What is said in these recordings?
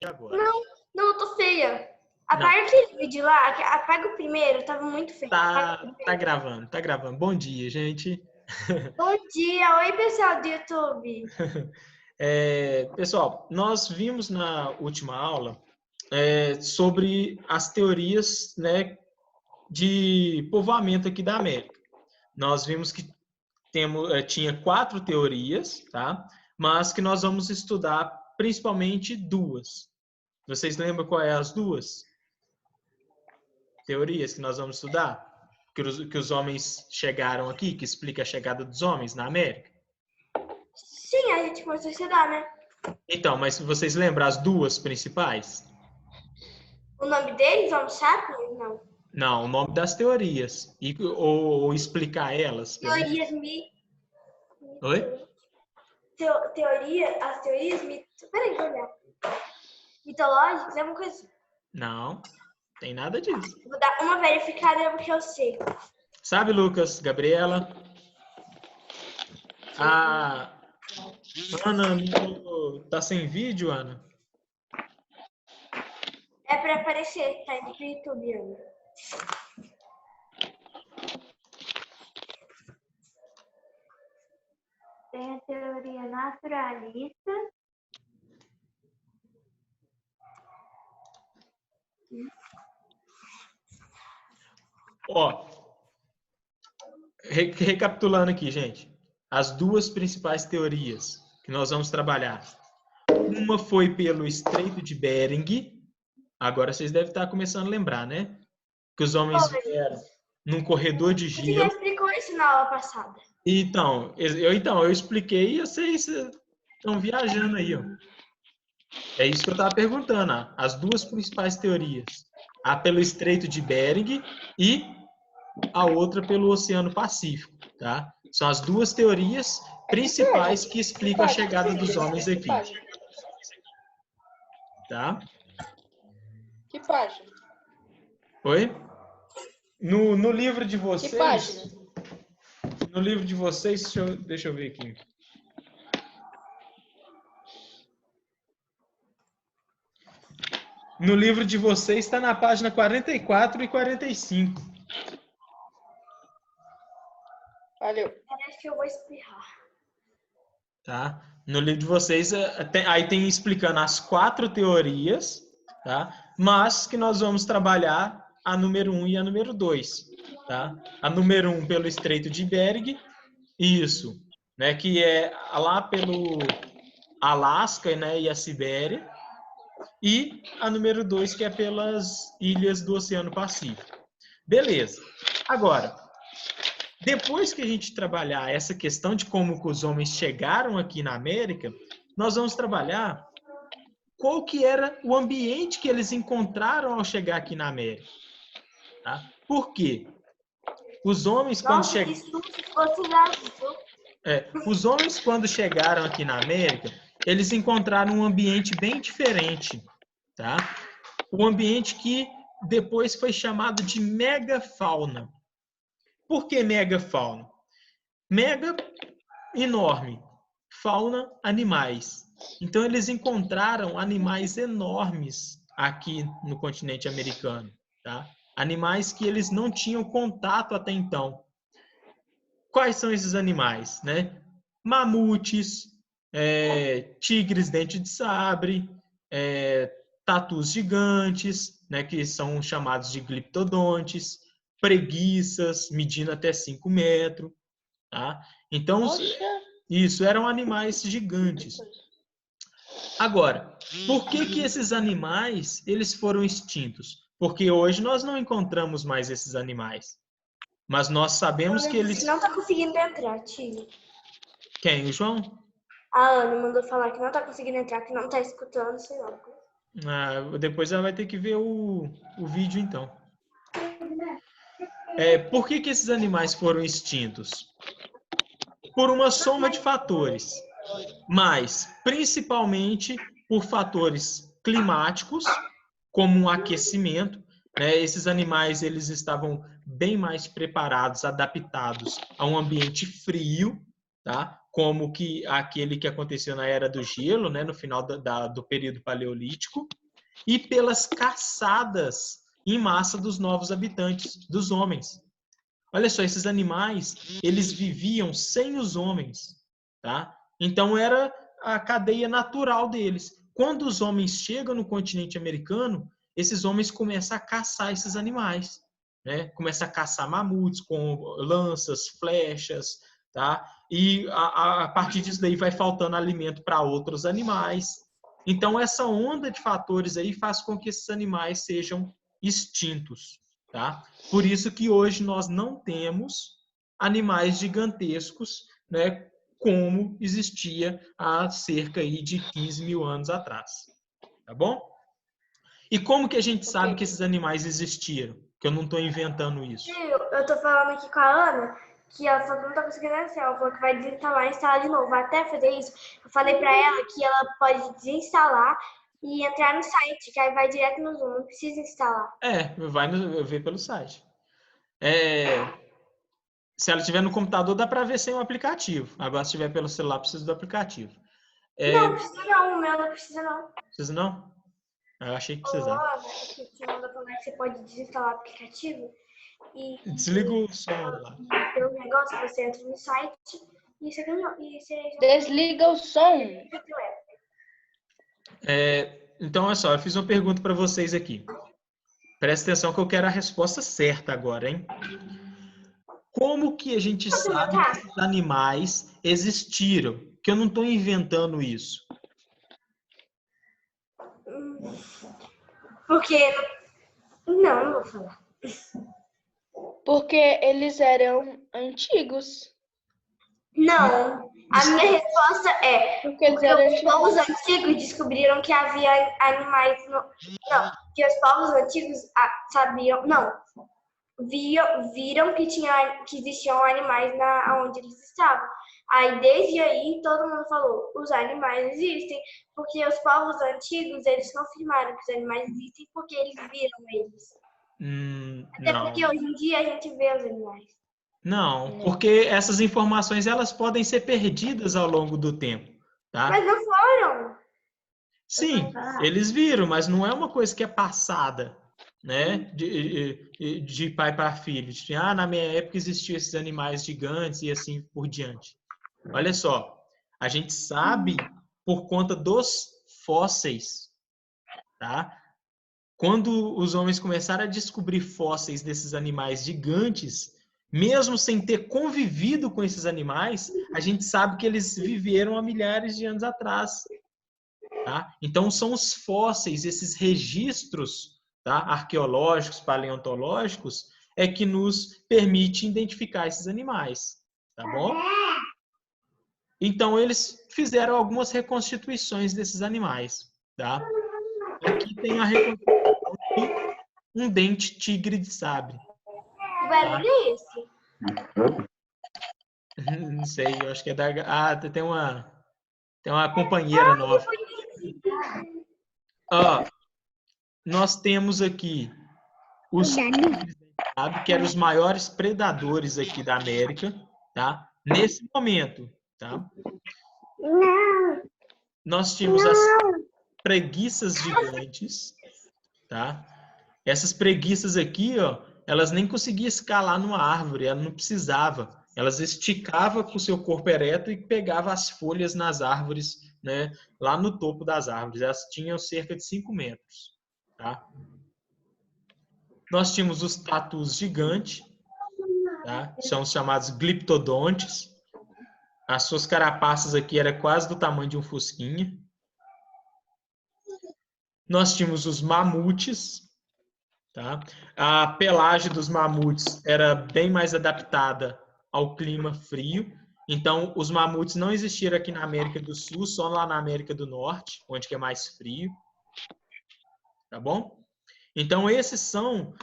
agora. Não, não, eu tô feia. Não. Apaga aquele vídeo lá, apaga o primeiro, tava muito feio. Tá gravando, tá gravando. Bom dia, gente. Bom dia, oi pessoal do YouTube. Pessoal, nós vimos na última aula sobre as teorias, né, de povoamento aqui da América. Nós vimos que tinha 4 teorias, tá? Mas que nós vamos estudar principalmente 2. Vocês lembram qual é as 2 teorias que nós vamos estudar? Que os homens chegaram aqui, que explica a chegada dos homens na América? Sim, a gente começou a estudar, né? Então, mas vocês lembram as 2 principais? O nome deles, Homo sapiens? Não. Não, o nome das teorias. Ou explicar elas, pelo menos. Teorias Oi? As teorias peraí, vou olhar. Mitológicas, é uma coisa assim. Não, tem nada disso. Vou dar uma verificada porque eu sei. Sabe, Lucas, Gabriela? A Ana tá sem vídeo, Ana? É pra aparecer, tá indo pro YouTube, Ana. Tem a teoria naturalista. Ó, recapitulando aqui, gente. As 2 principais teorias que nós vamos trabalhar. Uma foi pelo Estreito de Bering. Agora vocês devem estar começando a lembrar, né? Que os homens vieram num corredor de Você já gelo. explicou isso na aula passada. Então, eu expliquei e vocês estão viajando aí, ó. É isso que eu estava perguntando, ó. As 2 principais teorias. A pelo Estreito de Bering e a outra pelo Oceano Pacífico, tá? São as 2 teorias principais que explicam a chegada dos homens aqui. Tá? Que página? Oi? No livro de vocês... Que página? No livro de vocês, deixa eu ver aqui. No livro de vocês está na página 44 e 45. Valeu. Parece que eu vou espirrar. Tá? No livro de vocês, aí tem explicando as 4 teorias, tá? Mas que nós vamos trabalhar a número 1 e a número 2. Tá? A número 1 pelo Estreito de Bering, isso, né? Que é lá pelo Alasca, né? E a Sibéria. E a número 2, que é pelas ilhas do Oceano Pacífico. Beleza. Agora, depois que a gente trabalhar essa questão de como os homens chegaram aqui na América, nós vamos trabalhar qual que era o ambiente que eles encontraram ao chegar aqui na América. Tá? Por quê? Os homens, os homens, quando chegaram aqui na América, eles encontraram um ambiente bem diferente. Tá? Um ambiente que depois foi chamado de megafauna. Por que megafauna? Mega, enorme. Fauna, animais. Então, eles encontraram animais enormes aqui no continente americano. Tá? Animais que eles não tinham contato até então. Quais são esses animais? Né? Mamutes, tigres dente de sabre, tatus gigantes, né, que são chamados de gliptodontes, preguiças, medindo até 5 metros. Tá? Então, isso eram animais gigantes. Agora, por que esses animais eles foram extintos? Porque hoje nós não encontramos mais esses animais. Mas nós sabemos que eles... Não está conseguindo entrar, tio. Quem? O João? A Ana mandou falar que não está conseguindo entrar, que não está escutando, sei lá. Depois ela vai ter que ver o vídeo, então. Por que esses animais foram extintos? Por uma soma de fatores, mas principalmente por fatores climáticos, como um aquecimento. Né? Esses animais eles estavam bem mais preparados, adaptados a um ambiente frio, tá? como que aquele que aconteceu na Era do Gelo, né, no final do período paleolítico, e pelas caçadas em massa dos novos habitantes, dos homens. Olha só, esses animais, eles viviam sem os homens, tá? Então era a cadeia natural deles. Quando os homens chegam no continente americano, esses homens começam a caçar esses animais, né? Começam a caçar mamutes com lanças, flechas, tá? E a partir disso daí vai faltando alimento para outros animais. Então essa onda de fatores aí faz com que esses animais sejam extintos, tá? Por isso que hoje nós não temos animais gigantescos, né, como existia há cerca aí de 15 mil anos atrás. Tá bom? E como que a gente sabe que esses animais existiram? Que eu não estou inventando isso. Eu tô falando aqui com a Ana, que ela falou que não tá conseguindo acessar. Ela falou que vai desinstalar e instalar de novo. Vai até fazer isso. Eu falei pra ela que ela pode desinstalar e entrar no site, que aí vai direto no Zoom, não precisa instalar. Vai ver pelo site. Se ela estiver no computador, dá para ver sem o aplicativo. Agora, se estiver pelo celular, precisa do aplicativo. Não, precisa não. O meu não precisa não. Precisa não? Eu achei que Ô, precisava. Ana, que te manda falar que você pode desinstalar o aplicativo e Desliga o som lá. ter um negócio, você entra no site e você ganhou. E você já Desliga o som. Então, olha só, eu fiz uma pergunta para vocês aqui. Presta atenção que eu quero a resposta certa agora, hein? Como que a gente sabe que esses animais existiram? Que eu não estou inventando isso. Porque. Não vou falar. Porque eles eram antigos. Não. A minha resposta é Porque eles eram os povos antigos descobriram que havia animais. Não, que os povos antigos sabiam. Não. Viram que existiam animais onde eles estavam. Aí, desde aí, todo mundo falou, os animais existem, porque os povos antigos, eles confirmaram que os animais existem porque eles viram eles. Até Não. porque hoje em dia a gente vê os animais. Não, porque essas informações elas podem ser perdidas ao longo do tempo, tá? Mas não foram. Sim, eles viram, mas não é uma coisa que é passada, né? De pai para filho. Na minha época existiam esses animais gigantes e assim por diante. Olha só, a gente sabe por conta dos fósseis, tá? Quando os homens começaram a descobrir fósseis desses animais gigantes, mesmo sem ter convivido com esses animais, a gente sabe que eles viveram há milhares de anos atrás. Tá? Então, são os fósseis, esses registros, tá, arqueológicos, paleontológicos, é que nos permite identificar esses animais. Tá bom? Então, eles fizeram algumas reconstituições desses animais. Tá? Aqui tem a reconstituição de um dente tigre de sabre. Que barulho é esse? Não sei, eu acho que é da... tem uma companheira nova. Nós temos aqui os tigres, sabe, que eram os maiores predadores aqui da América, tá? Nesse momento, tá? Nós tínhamos as preguiças gigantes, tá? Essas preguiças aqui, ó, elas nem conseguiam escalar numa árvore, ela não precisava. Elas esticavam com o seu corpo ereto e pegavam as folhas nas árvores, né, lá no topo das árvores. Elas tinham cerca de 5 metros. Tá? Nós tínhamos os tatus gigantes, tá? São os chamados gliptodontes. As suas carapaças aqui eram quase do tamanho de um fusquinha. Nós tínhamos os mamutes. Tá? A pelagem dos mamutes era bem mais adaptada ao clima frio. Então, os mamutes não existiram aqui na América do Sul, só lá na América do Norte, onde que é mais frio. Tá bom? Então, esses são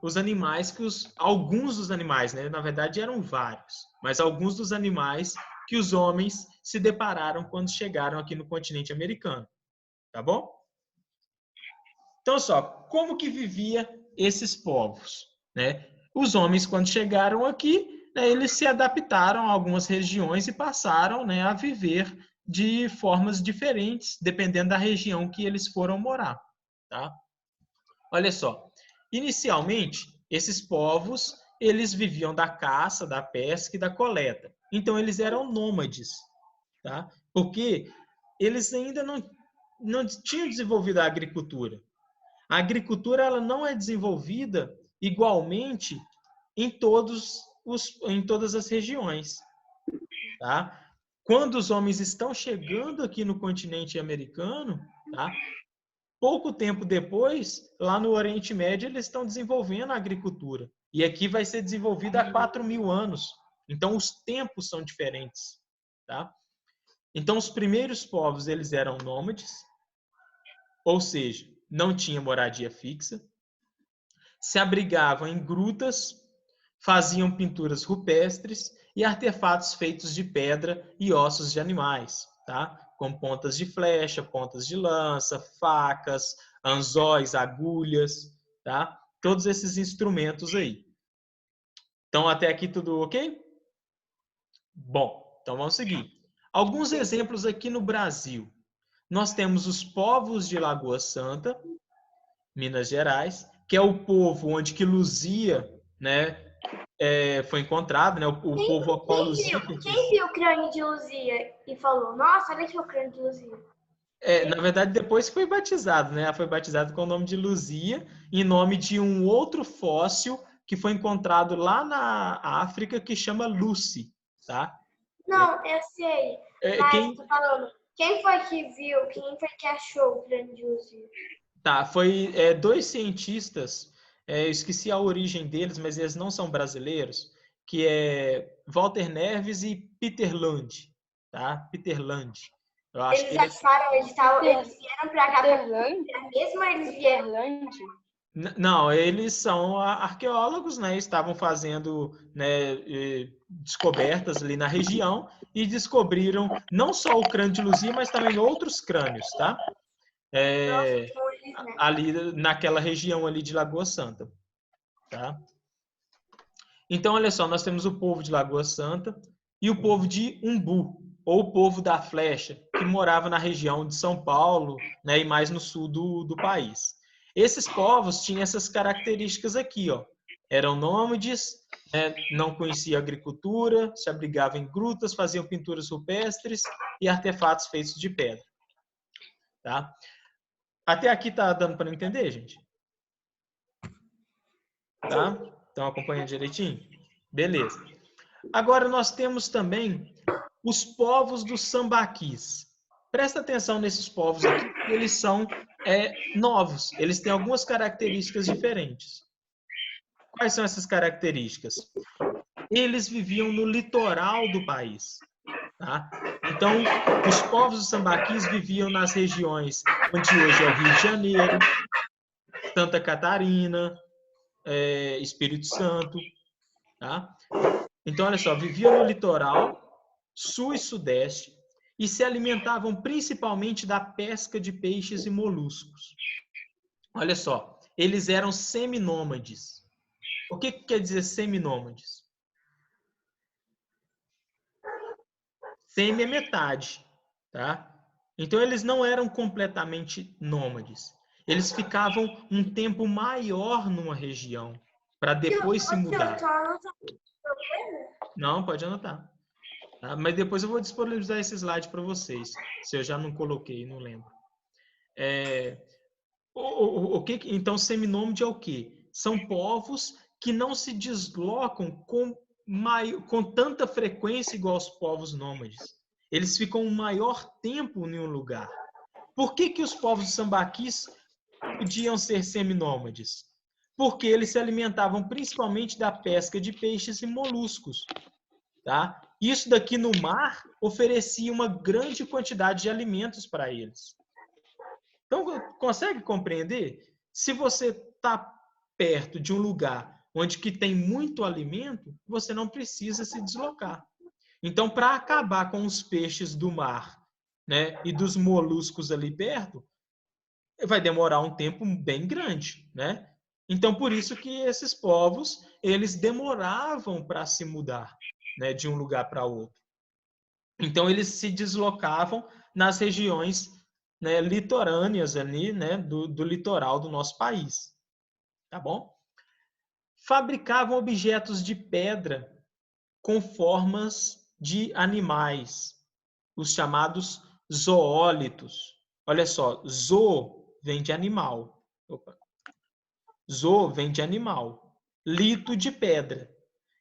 os animais alguns dos animais, né? Na verdade, eram vários, mas alguns dos animais que os homens se depararam quando chegaram aqui no continente americano. Tá bom? Então, só, como que vivia esses povos, né? Os homens, quando chegaram aqui, né, eles se adaptaram a algumas regiões e passaram, né, a viver de formas diferentes, dependendo da região que eles foram morar. Tá? Olha só, inicialmente, esses povos, eles viviam da caça, da pesca e da coleta. Então, eles eram nômades, tá? Porque eles ainda não tinham desenvolvido a agricultura. A agricultura ela não é desenvolvida igualmente em todas as regiões, tá? Quando os homens estão chegando aqui no continente americano, tá? Pouco tempo depois, lá no Oriente Médio, eles estão desenvolvendo a agricultura. E aqui vai ser desenvolvida há 4.000 anos. Então, os tempos são diferentes, tá? Então, os primeiros povos, eles eram nômades, ou seja, não tinha moradia fixa, se abrigavam em grutas, faziam pinturas rupestres e artefatos feitos de pedra e ossos de animais, tá? Com pontas de flecha, pontas de lança, facas, anzóis, agulhas, tá? Todos esses instrumentos aí. Então, até aqui tudo ok? Bom, então vamos seguir. Alguns exemplos aqui no Brasil. Nós temos os povos de Lagoa Santa, Minas Gerais, que é o povo onde que Luzia, né, foi encontrado, né, o povo a qual Luzia pertencia. Quem viu o crânio de Luzia e falou, nossa, olha aqui o crânio de Luzia? Na verdade, depois que foi batizado, né? Ela foi batizada com o nome de Luzia, em nome de um outro fóssil que foi encontrado lá na África, que chama Lucy, tá? Não, eu sei. Mas tô falando, quem foi que viu, quem foi que achou o crânio de Luzia? Tá, foi dois cientistas, eu esqueci a origem deles, mas eles não são brasileiros, que é Walter Neves e Peter Land, tá? Peter Land. Eu acho Eles que acharam, eles vieram pra cá mesmo eles vieram. Não, eles são arqueólogos, né? Estavam fazendo, né, descobertas ali na região e descobriram não só o crânio de Luzia, mas também outros crânios, tá? Ali naquela região ali de Lagoa Santa, tá? Então, olha só, nós temos o povo de Lagoa Santa e o povo de Umbu, ou o povo da Flecha, que morava na região de São Paulo, né, e mais no sul do país. Esses povos tinham essas características aqui, ó. Eram nômades, né, não conheciam agricultura, se abrigavam em grutas, faziam pinturas rupestres e artefatos feitos de pedra, tá? Até aqui tá dando para entender, gente? Tá? Estão acompanhando direitinho? Beleza. Agora nós temos também os povos dos sambaquis. Presta atenção nesses povos aqui, porque eles são novos. Eles têm algumas características diferentes. Quais são essas características? Eles viviam no litoral do país. Tá? Então, os povos dos sambaquis viviam nas regiões onde hoje é o Rio de Janeiro, Santa Catarina, Espírito Santo. Tá? Então, olha só, viviam no litoral, sul e sudeste, e se alimentavam principalmente da pesca de peixes e moluscos. Olha só, eles eram seminômades. O que quer dizer seminômades? Semi é metade, tá? Então, eles não eram completamente nômades. Eles ficavam um tempo maior numa região, para depois se mudar. Não, pode anotar. Tá? Mas depois eu vou disponibilizar esse slide para vocês, se eu já não coloquei, não lembro. Então, seminômade é o quê? São povos que não se deslocam com tanta frequência igual aos povos nômades. Eles ficam um maior tempo em um lugar. Por que os povos sambaquis podiam ser seminômades? Porque eles se alimentavam principalmente da pesca de peixes e moluscos. Tá? Isso daqui no mar oferecia uma grande quantidade de alimentos para eles. Então, consegue compreender? Se você está perto de um lugar onde que tem muito alimento, você não precisa se deslocar. Então, para acabar com os peixes do mar, né, e dos moluscos ali perto, vai demorar um tempo bem grande, né? Então, por isso que esses povos, eles demoravam para se mudar, né, de um lugar para outro. Então, eles se deslocavam nas regiões, né, litorâneas ali, né, do litoral do nosso país. Tá bom? Fabricavam objetos de pedra com formas de animais, os chamados zoólitos. Olha só, zoo vem de animal. Opa. Zoo vem de animal. Lito de pedra.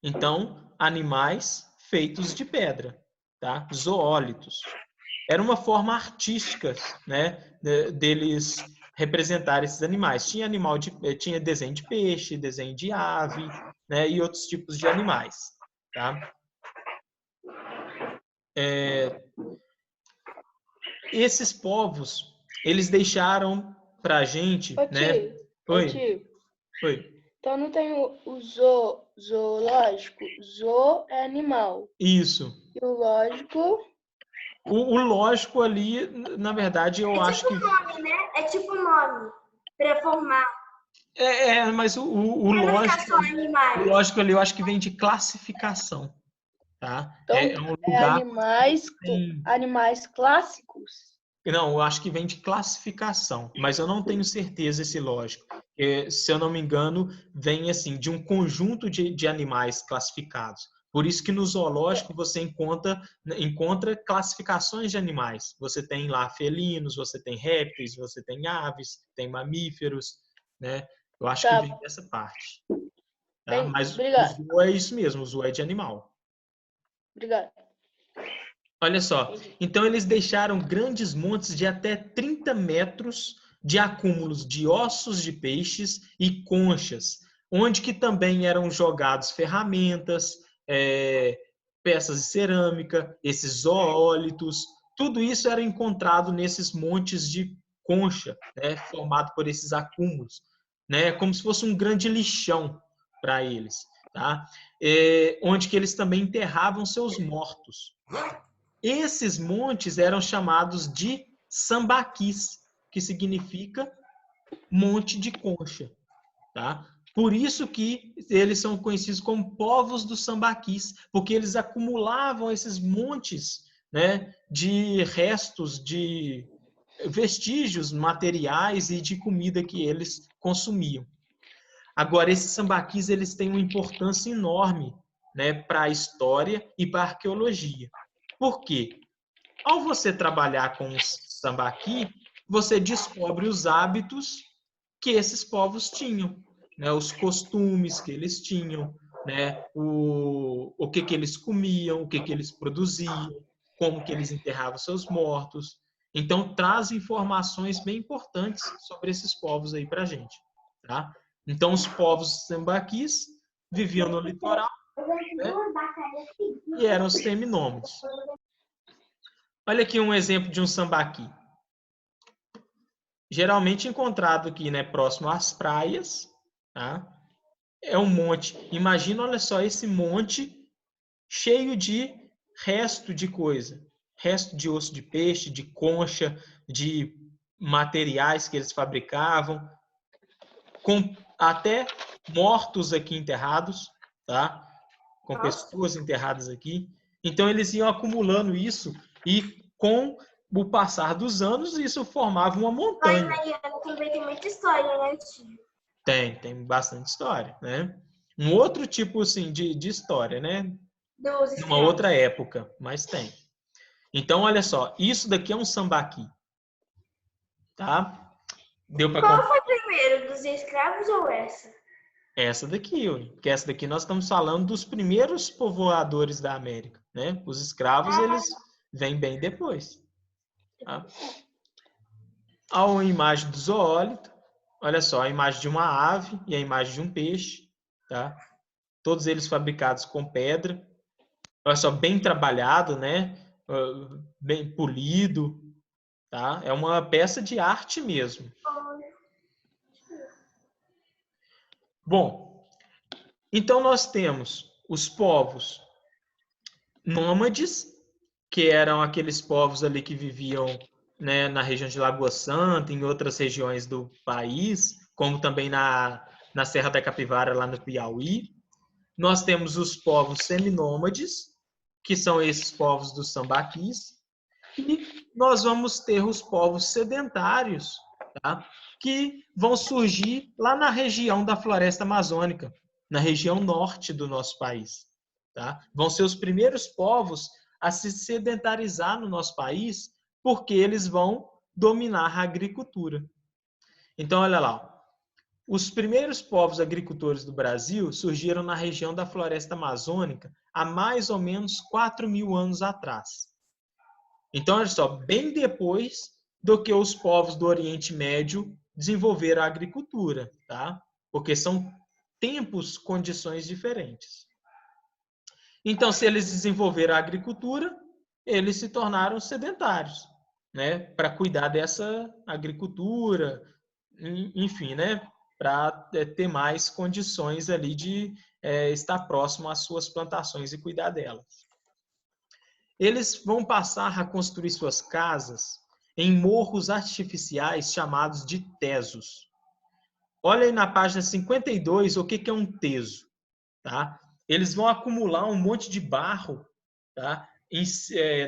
Então, animais feitos de pedra, tá? Zoólitos. Era uma forma artística, né, deles representar esses animais. Tinha desenho de peixe, desenho de ave, né, e outros tipos de animais, tá? Esses povos, eles deixaram para a gente, Ô né? tio, Oi. Então não tem o zoológico. Zoo é animal. Isso. E o lógico... O lógico ali, na verdade, eu acho que... É tipo nome, né? É tipo nome. Para formar. Mas o lógico... Só animais. O lógico ali, eu acho que vem de classificação, tá? Então, Um lugar... animais clássicos. Não, eu acho que vem de classificação, mas eu não tenho certeza esse lógico. Se eu não me engano, vem assim de um conjunto de animais classificados. Por isso que no zoológico você encontra classificações de animais. Você tem lá felinos, você tem répteis, você tem aves, tem mamíferos, né? Eu acho que vem dessa parte. Tá? Bem, mas obrigado. o zoo é isso mesmo, o zoo é de animal. Obrigado. Olha só, então eles deixaram grandes montes de até 30 metros de acúmulos de ossos de peixes e conchas, onde que também eram jogados ferramentas, peças de cerâmica, esses zoólitos, tudo isso era encontrado nesses montes de concha, né, formado por esses acúmulos, né, como se fosse um grande lixão para eles, tá? Onde que eles também enterravam seus mortos. Esses montes eram chamados de sambaquis, que significa monte de concha, tá? Por isso que eles são conhecidos como povos dos sambaquis, porque eles acumulavam esses montes, né, de restos, de vestígios materiais e de comida que eles consumiam. Agora, esses sambaquis, eles têm uma importância enorme, né, para a história e para a arqueologia. Por quê? Ao você trabalhar com o sambaqui, você descobre os hábitos que esses povos tinham, né? Os costumes que eles tinham, né? O que eles comiam, o que eles produziam, como que eles enterravam seus mortos. Então, traz informações bem importantes sobre esses povos aí para a gente, tá? Então, os povos sambaquis viviam no litoral, né? E eram os seminômades. Olha aqui um exemplo de um sambaqui. Geralmente encontrado aqui, né, próximo às praias, tá? É um monte. Imagina, olha só, esse monte cheio de resto de coisa. Resto de osso de peixe, de concha, de materiais que eles fabricavam, com até mortos aqui enterrados, tá? Com pessoas enterradas aqui. Então, eles iam acumulando isso e com o passar dos anos, isso formava uma montanha. Também tem muita história, né, tio? Tem bastante história, né? Um outro tipo, assim, de história, né? Numa outra época, mas tem. Então, olha só, isso daqui é um sambaqui, tá? Deu para Qual foi primeiro, dos escravos ou essa? Essa daqui, porque essa daqui nós estamos falando dos primeiros povoadores da América, né? Os escravos, eles vêm bem depois. Tá? Há uma imagem do zoólito, olha só, a imagem de uma ave e a imagem de um peixe, tá? Todos eles fabricados com pedra. Olha só, bem trabalhado, né? Bem polido, tá? É uma peça de arte mesmo. Bom, então nós temos os povos nômades, que eram aqueles povos ali que viviam, né, na região de Lagoa Santa, em outras regiões do país, como também na na Serra da Capivara, lá no Piauí. Nós temos os povos seminômades, que são esses povos dos sambaquis. E nós vamos ter os povos sedentários, tá? Que vão surgir lá na região da floresta amazônica, na região norte do nosso país. Tá? Vão ser os primeiros povos a se sedentarizar no nosso país, porque eles vão dominar a agricultura. Então, olha lá. Os primeiros povos agricultores do Brasil surgiram na região da floresta amazônica há mais ou menos 4.000 anos atrás. Então, olha só, bem depois do que os povos do Oriente Médio desenvolveram a agricultura, tá? Porque são tempos, condições diferentes. Então, se eles desenvolveram a agricultura, eles se tornaram sedentários, né? Para cuidar dessa agricultura, enfim, né? Para ter mais condições ali de estar próximo às suas plantações e cuidar delas. Eles vão passar a construir suas casas em morros artificiais chamados de tesos. Olha aí na página 52 o que é um teso. Tá? Eles vão acumular um monte de barro, tá?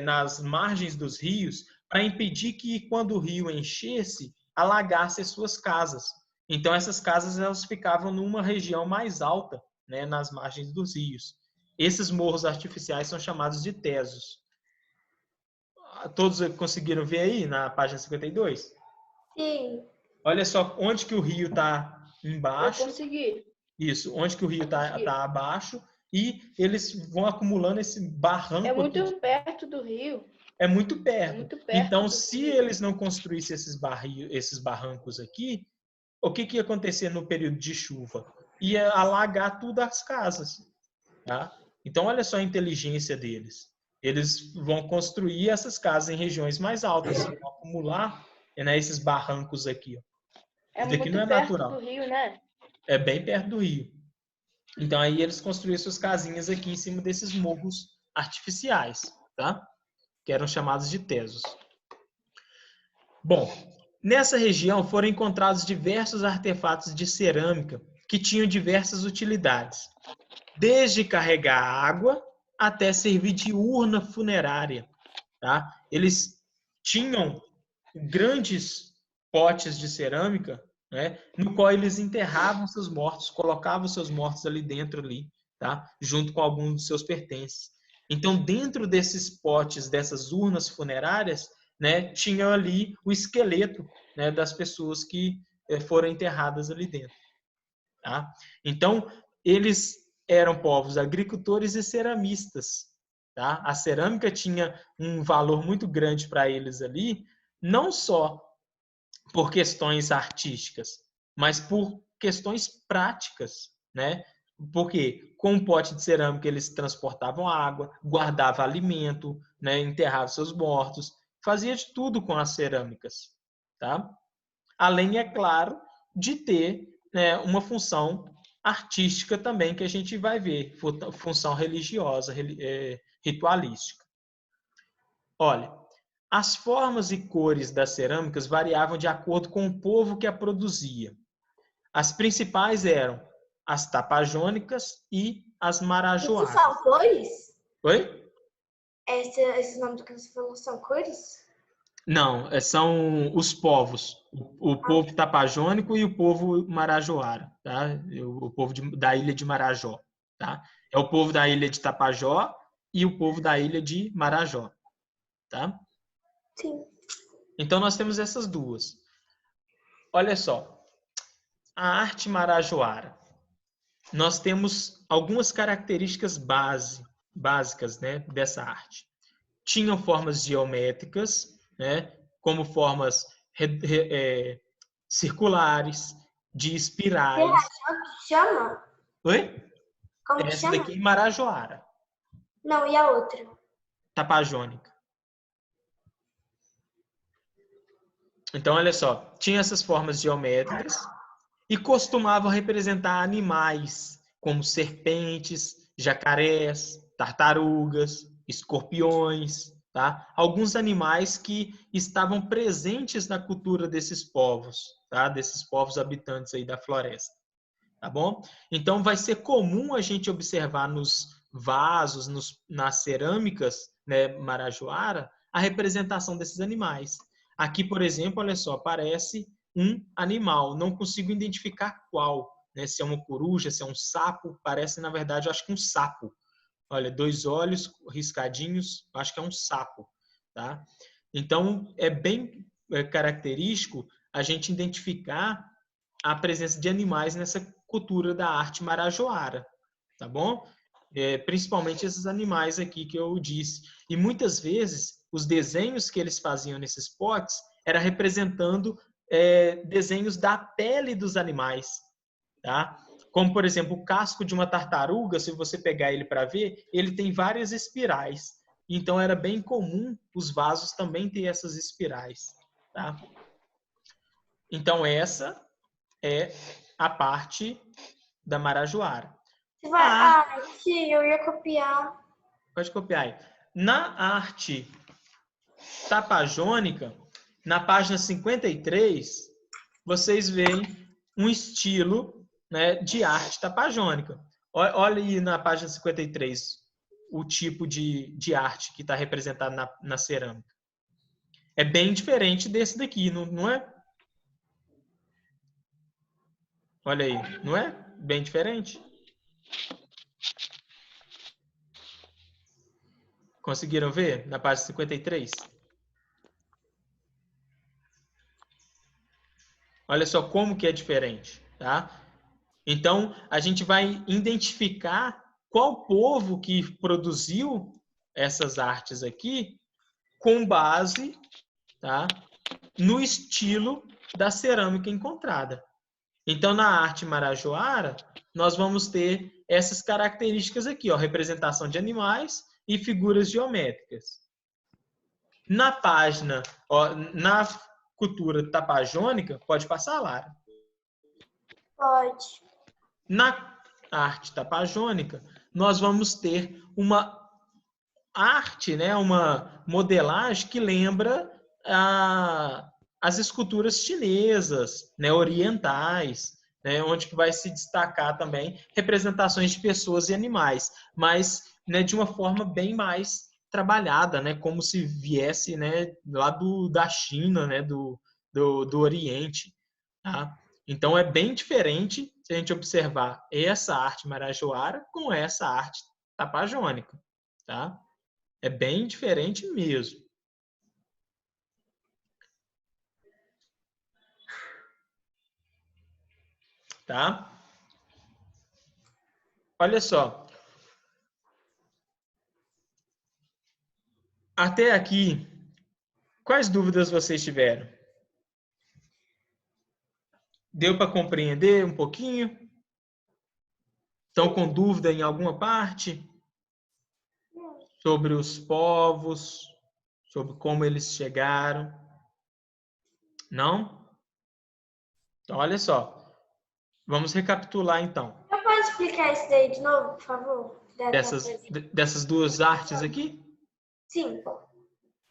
Nas margens dos rios para impedir que, quando o rio enchesse, alagasse as suas casas. Então, essas casas elas ficavam numa região mais alta, né, nas margens dos rios. Esses morros artificiais são chamados de tesos. Todos conseguiram ver aí na página 52? Sim. Olha só onde que o rio está embaixo. Eu consegui. Isso, onde que o rio está abaixo. E eles vão acumulando esse barranco. É muito perto do rio. É muito perto. É muito perto então, do se rio. eles não construíssem esses barrancos aqui, o que ia acontecer no período de chuva? Ia alagar tudo as casas. Tá? Então, olha só a inteligência deles. Eles vão construir essas casas em regiões mais altas, vão acumular, né, esses barrancos aqui. Ó. É Isso daqui muito não é perto natural. do rio, né? É bem perto do rio. Então, aí eles construíram suas casinhas aqui em cima desses morros artificiais, tá? Que eram chamados de tesos. Bom, nessa região foram encontrados diversos artefatos de cerâmica que tinham diversas utilidades, desde carregar água até servir de urna funerária. Tá? Eles tinham grandes potes de cerâmica, né, no qual eles enterravam seus mortos, colocavam seus mortos ali dentro, tá? Junto com alguns dos seus pertences. Então, dentro desses potes, dessas urnas funerárias, né, tinha ali o esqueleto, né, das pessoas que foram enterradas ali dentro. Tá? Então, eles eram povos agricultores e ceramistas. Tá? A cerâmica tinha um valor muito grande para eles ali, não só por questões artísticas, mas por questões práticas, né? Porque com um pote de cerâmica eles transportavam água, guardavam alimento, né? Enterravam seus mortos, fazia de tudo com as cerâmicas, tá? Além, é claro, de ter, né, uma função artística também que a gente vai ver, função religiosa, ritualística. Olha, as formas e cores das cerâmicas variavam de acordo com o povo que a produzia. As principais eram as tapajônicas e as marajoaras. Isso são cores? Oi? Esses nomes que você falou são cores? Não, são os povos. O povo tapajônico e o povo marajoara, tá? O povo da ilha de Marajó, tá? É o povo da ilha de Tapajó e o povo da ilha de Marajó, tá? Sim. Então, nós temos essas duas. Olha só. A arte marajoara. Nós temos algumas características básicas, né, dessa arte. Tinham formas geométricas, né, como formas circulares, de espirais. Como que chama? Oi? Como que Essa chama? daqui é marajoara. Não, e a outra? Tapajônica. Então, olha só, tinha essas formas geométricas e costumavam representar animais, como serpentes, jacarés, tartarugas, escorpiões, tá? Alguns animais que estavam presentes na cultura desses povos, tá? Desses povos habitantes aí da floresta. tá bom? Então, vai ser comum a gente observar nos vasos, nas cerâmicas, né, marajoara, a representação desses animais. Aqui, por exemplo, olha só, parece um animal, não consigo identificar qual, né? Se é uma coruja, se é um sapo, parece, na verdade, eu acho que um sapo. Olha, 2 olhos riscadinhos, acho que é um sapo, tá? Então, é bem característico a gente identificar a presença de animais nessa cultura da arte marajoara, tá bom? Principalmente esses animais aqui que eu disse. E muitas vezes, os desenhos que eles faziam nesses potes era representando desenhos da pele dos animais, tá? Como, por exemplo, o casco de uma tartaruga, se você pegar ele para ver, ele tem várias espirais. Então, era bem comum os vasos também ter essas espirais, tá? Então, essa é a parte da marajoara. Sim, eu ia copiar. Pode copiar aí. Na arte tapajônica, na página 53, vocês veem um estilo, né, de arte tapajônica. Olha aí na página 53 o tipo de arte que está representado na cerâmica. É bem diferente desse daqui, não é? Olha aí, não é? Bem diferente. Conseguiram ver na página 53? Olha só como que é diferente, tá? Então, a gente vai identificar qual povo que produziu essas artes aqui com base, tá, no estilo da cerâmica encontrada. Então, na arte marajoara, nós vamos ter essas características aqui, ó, representação de animais e figuras geométricas. Na página, ó, na cultura tapajônica, pode passar, Lara? Pode. Na arte tapajônica, nós vamos ter uma arte, né, uma modelagem que lembra as esculturas chinesas, né, orientais, né, onde que vai se destacar também representações de pessoas e animais, mas, né, de uma forma bem mais trabalhada, né, como se viesse, né, lá da China, né, do Oriente, tá? Então é bem diferente se a gente observar essa arte marajoara com essa arte tapajônica, tá? É bem diferente mesmo. Tá? Olha só. Até aqui, quais dúvidas vocês tiveram? Deu para compreender um pouquinho? Estão com dúvida em alguma parte? Sobre os povos, sobre como eles chegaram? Não? Então, olha só. Vamos recapitular, então. Você pode explicar isso daí de novo, por favor? Dessas duas artes aqui? Sim.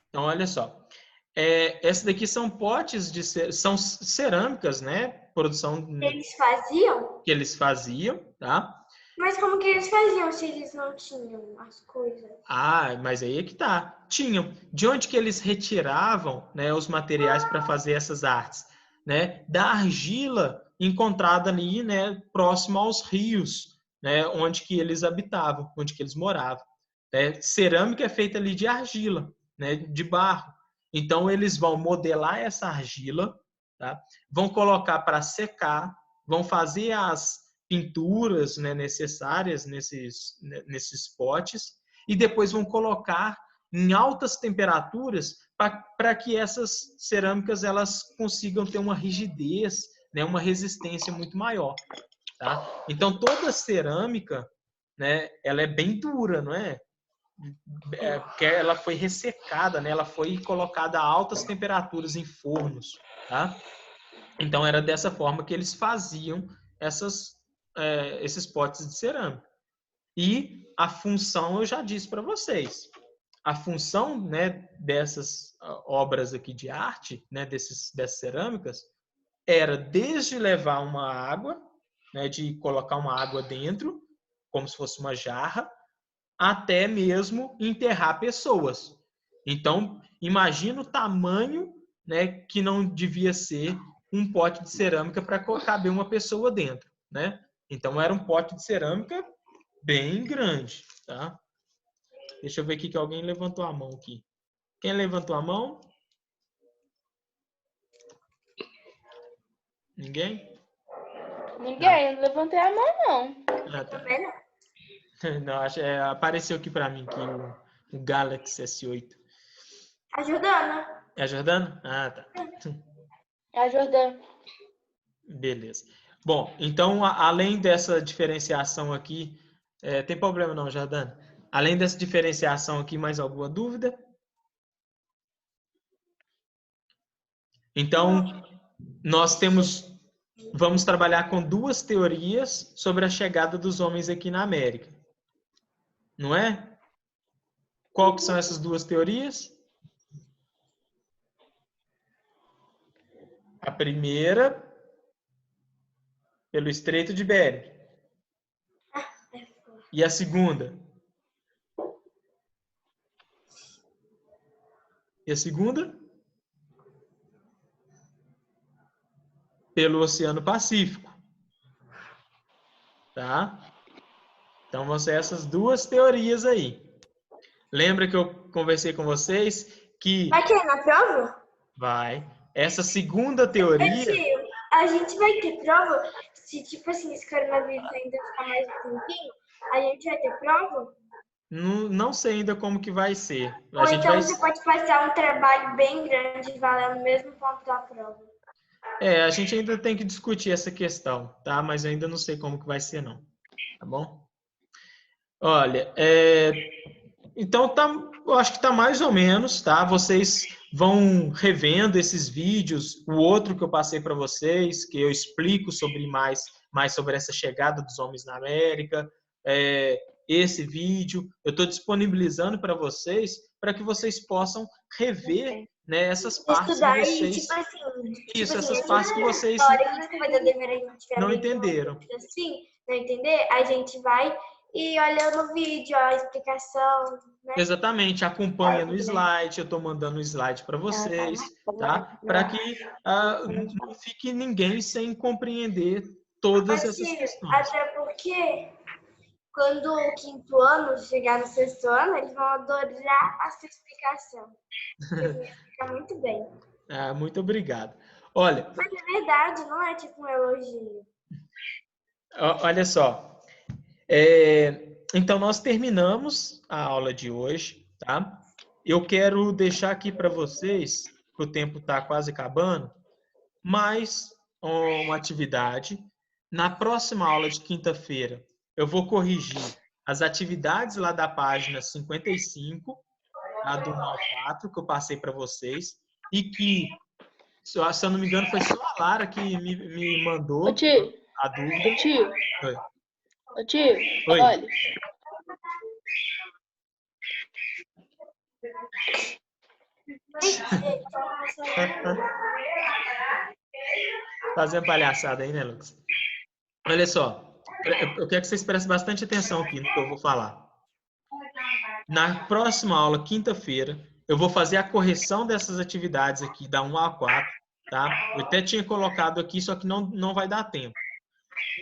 Então, olha só. Essa daqui são potes são cerâmicas, né? Produção Eles faziam? que eles faziam, tá? Mas como que eles faziam se eles não tinham as coisas? Ah, mas aí é que tá. Tinham. De onde que eles retiravam, né, os materiais para fazer essas artes? Né? Da argila encontrada ali, né, próximo aos rios, né, onde que eles habitavam, onde que eles moravam. Né? Cerâmica é feita ali de argila, né, de barro. Então, eles vão modelar essa argila, tá? Vão colocar para secar, vão fazer as pinturas, né, necessárias nesses potes e depois vão colocar em altas temperaturas para que essas cerâmicas elas consigam ter uma rigidez, né, uma resistência muito maior. Tá? Então, toda cerâmica, né, ela é bem dura, não é? Porque ela foi ressecada, né? Ela foi colocada a altas temperaturas em fornos, tá? Então era dessa forma que eles faziam esses potes de cerâmica. E a função eu já disse para vocês. A função, né, dessas obras aqui de arte, né, dessas cerâmicas, era desde levar uma água, né, de colocar uma água dentro, como se fosse uma jarra, até mesmo enterrar pessoas. Então, imagina o tamanho, né, que não devia ser um pote de cerâmica para caber uma pessoa dentro, né? Então, era um pote de cerâmica bem grande, tá? Deixa eu ver aqui que alguém levantou a mão aqui. Quem levantou a mão? Ninguém? Ninguém, não levantei a mão, não. Ah, tá. Também não. Não, apareceu aqui para mim que o Galaxy S8. Ajudando. É a Jordana? Ah, tá. É a Jordana. Beleza. Bom, então, além dessa diferenciação aqui, tem problema não, Jordana? Além dessa diferenciação aqui, mais alguma dúvida? Então, vamos trabalhar com duas teorias sobre a chegada dos homens aqui na América. Não é? Qual que são essas duas teorias? A primeira, pelo Estreito de Bering. E a segunda? E a segunda? Pelo Oceano Pacífico. Tá? Então, vão ser essas duas teorias aí. Lembra que eu conversei com vocês que... Vai querer na prova? Vai. Essa segunda teoria... Tio, a gente vai ter prova? Se, tipo assim, esse coronavírus ainda ficar mais um tempinho, a gente vai ter prova? Não sei ainda como que vai ser. Ou então você pode passar um trabalho bem grande valendo o mesmo ponto da prova. A gente ainda tem que discutir essa questão, tá? Mas eu ainda não sei como que vai ser, não. Tá bom? Olha, então eu acho que tá mais ou menos, tá? Vocês vão revendo esses vídeos, o outro que eu passei para vocês, que eu explico sobre mais sobre essa chegada dos homens na América, esse vídeo, eu estou disponibilizando para vocês, para que vocês possam rever, né, essas partes Estudar que vocês... e, tipo assim... essas partes que vocês não entenderam. Assim, não entender, a gente vai e olha no vídeo a explicação, né? Exatamente, acompanha no slide, eu estou mandando o slide para vocês, tá? Para que não fique ninguém sem compreender todas essas questões. Até porque quando o quinto ano chegar no sexto ano, eles vão adorar a sua explicação. Fica muito bem. Muito obrigado. Olha... Mas é verdade, não é tipo um elogio. Olha só. Então, nós terminamos a aula de hoje, tá? Eu quero deixar aqui para vocês, que o tempo está quase acabando, mais uma atividade. Na próxima aula de quinta-feira, eu vou corrigir as atividades lá da página 55, tá, do 1 ao 4, que eu passei para vocês, e que, se eu não me engano, foi só a Lara que me mandou a dúvida. Tio. Oi. Ô, tio, Oi. olha. Fazendo palhaçada aí, né, Lucas? Olha só, eu quero que vocês prestem bastante atenção aqui no que eu vou falar. Na próxima aula, quinta-feira, eu vou fazer a correção dessas atividades aqui, da 1 a 4, tá? Eu até tinha colocado aqui, só que não vai dar tempo.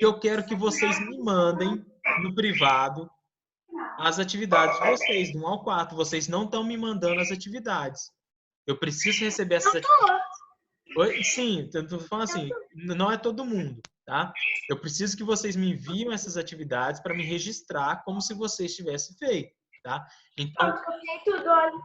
E eu quero que vocês me mandem no privado as atividades de vocês, do 1 ao 4. Vocês não estão me mandando as atividades. Eu preciso receber essas atividades. Sim, estou falando assim, não é todo mundo, tá? Eu preciso que vocês me enviem essas atividades para me registrar como se vocês tivessem feito, tá? Então, tudo, olha.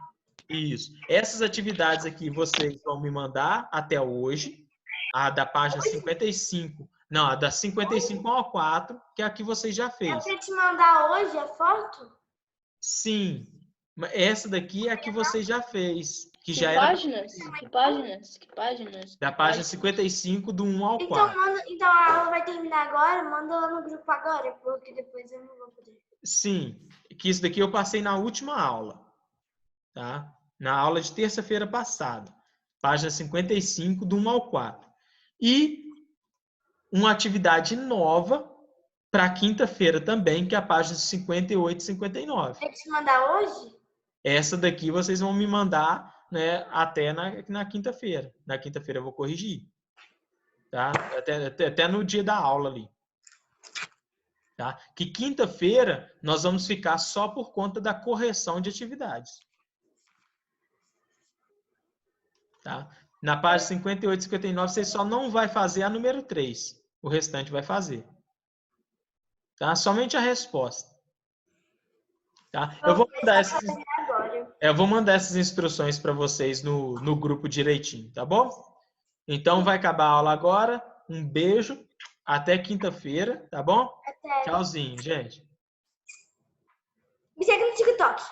isso. Essas atividades aqui vocês vão me mandar até hoje, a da página 55, não, a da 55 ao 4, que é a que vocês já fez. É pra te mandar hoje a foto? Sim. Essa daqui é a que você já fez. Que já páginas? Que páginas? Que páginas? Da página 55, do 1 ao 4. Então a aula vai terminar agora? Manda lá no grupo agora, porque depois eu não vou poder. Sim. Que isso daqui eu passei na última aula. Tá? Na aula de terça-feira passada. Página 55, do 1 ao 4. E uma atividade nova para quinta-feira também, que é a página 58 e 59. Tem que te mandar hoje? Essa daqui vocês vão me mandar, né, até na quinta-feira. Na quinta-feira eu vou corrigir. Tá? Até no dia da aula ali. Tá? Que quinta-feira nós vamos ficar só por conta da correção de atividades. Tá? Na página 58 e 59, você só não vai fazer a número 3. O restante vai fazer. Tá? Somente a resposta. Tá? Eu vou mandar essas instruções para vocês no grupo direitinho, tá bom? Então, vai acabar a aula agora. Um beijo. Até quinta-feira, tá bom? Até. Tchauzinho, gente. Me segue no TikTok.